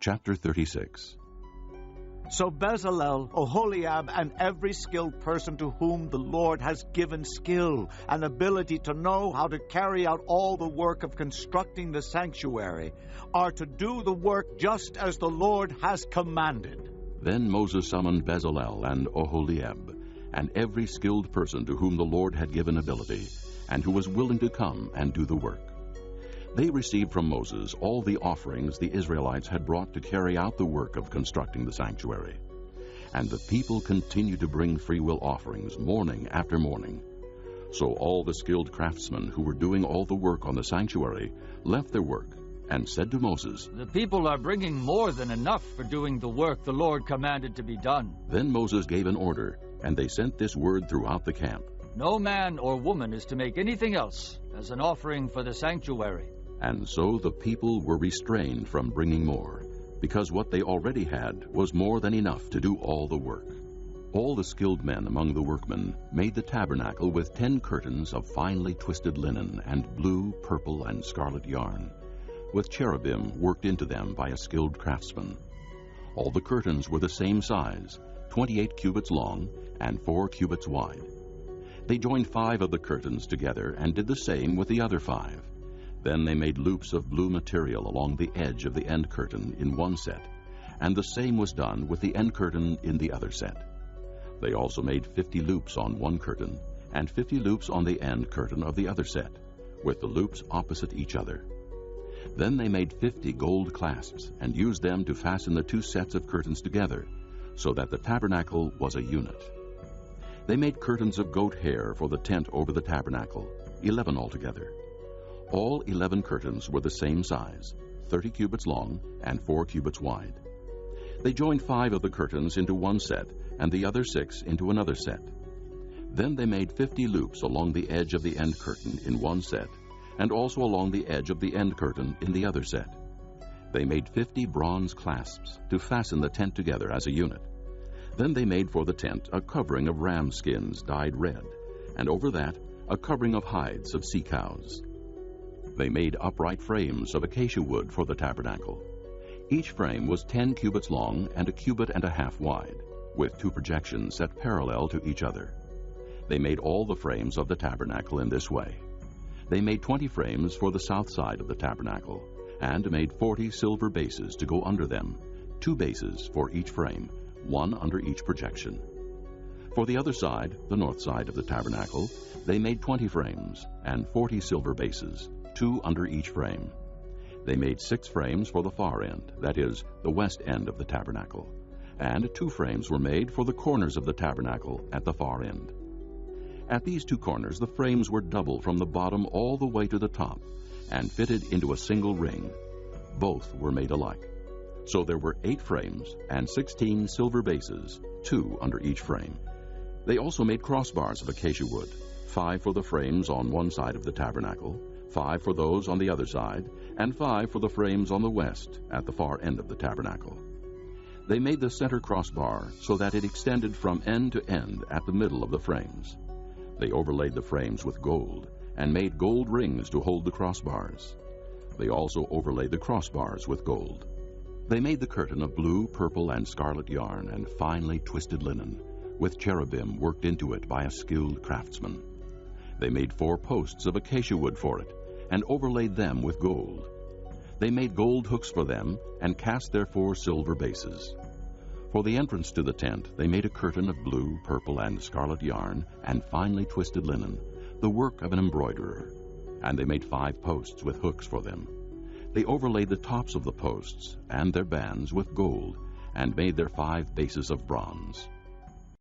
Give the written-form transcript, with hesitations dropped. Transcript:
Chapter 36. So Bezalel, Oholiab, and every skilled person to whom the Lord has given skill and ability to know how to carry out all the work of constructing the sanctuary are to do the work just as the Lord has commanded. Then Moses summoned Bezalel and Oholiab, and every skilled person to whom the Lord had given ability, and who was willing to come and do the work. They received from Moses all the offerings the Israelites had brought to carry out the work of constructing the sanctuary. And the people continued to bring freewill offerings morning after morning. So all the skilled craftsmen who were doing all the work on the sanctuary left their work and said to Moses, "The people are bringing more than enough for doing the work the Lord commanded to be done." Then Moses gave an order, and they sent this word throughout the camp: "No man or woman is to make anything else as an offering for the sanctuary." And so the people were restrained from bringing more, because what they already had was more than enough to do all the work. All the skilled men among the workmen made the tabernacle with 10 curtains of finely twisted linen and blue, purple, and scarlet yarn, with cherubim worked into them by a skilled craftsman. All the curtains were the same size, 28 cubits long and 4 cubits wide. They joined 5 of the curtains together and did the same with the other 5. Then they made loops of blue material along the edge of the end curtain in one set, and the same was done with the end curtain in the other set. They also made 50 loops on one curtain, and 50 loops on the end curtain of the other set, with the loops opposite each other. Then they made 50 gold clasps, and used them to fasten the 2 sets of curtains together, so that the tabernacle was a unit. They made curtains of goat hair for the tent over the tabernacle, 11 altogether. All 11 curtains were the same size, 30 cubits long and 4 cubits wide. They joined 5 of the curtains into one set, and the other 6 into another set. Then they made 50 loops along the edge of the end curtain in one set, and also along the edge of the end curtain in the other set. They made 50 bronze clasps to fasten the tent together as a unit. Then they made for the tent a covering of ram skins dyed red, and over that a covering of hides of sea cows. They made upright frames of acacia wood for the tabernacle. Each frame was 10 cubits long and 1.5 cubits wide, with 2 projections set parallel to each other. They made all the frames of the tabernacle in this way. They made 20 frames for the south side of the tabernacle, and made 40 silver bases to go under them, 2 bases for each frame, 1 under each projection. For the other side, the north side of the tabernacle, they made 20 frames and 40 silver bases, 2 under each frame. They made 6 frames for the far end, that is, the west end of the tabernacle, and 2 frames were made for the corners of the tabernacle at the far end. At these 2 corners the frames were double from the bottom all the way to the top, and fitted into a single ring. Both were made alike. So there were 8 frames and 16 silver bases, 2 under each frame. They also made crossbars of acacia wood, 5 for the frames on one side of the tabernacle, 5 for those on the other side, and 5 for the frames on the west at the far end of the tabernacle. They made the center crossbar so that it extended from end to end at the middle of the frames. They overlaid the frames with gold, and made gold rings to hold the crossbars. They also overlaid the crossbars with gold. They made the curtain of blue, purple, and scarlet yarn and finely twisted linen, with cherubim worked into it by a skilled craftsman. They made 4 posts of acacia wood for it, and overlaid them with gold. They made gold hooks for them, and cast their 4 silver bases. For the entrance to the tent they made a curtain of blue, purple, and scarlet yarn, and finely twisted linen, the work of an embroiderer. And they made 5 posts with hooks for them. They overlaid the tops of the posts, and their bands with gold, and made their 5 bases of bronze.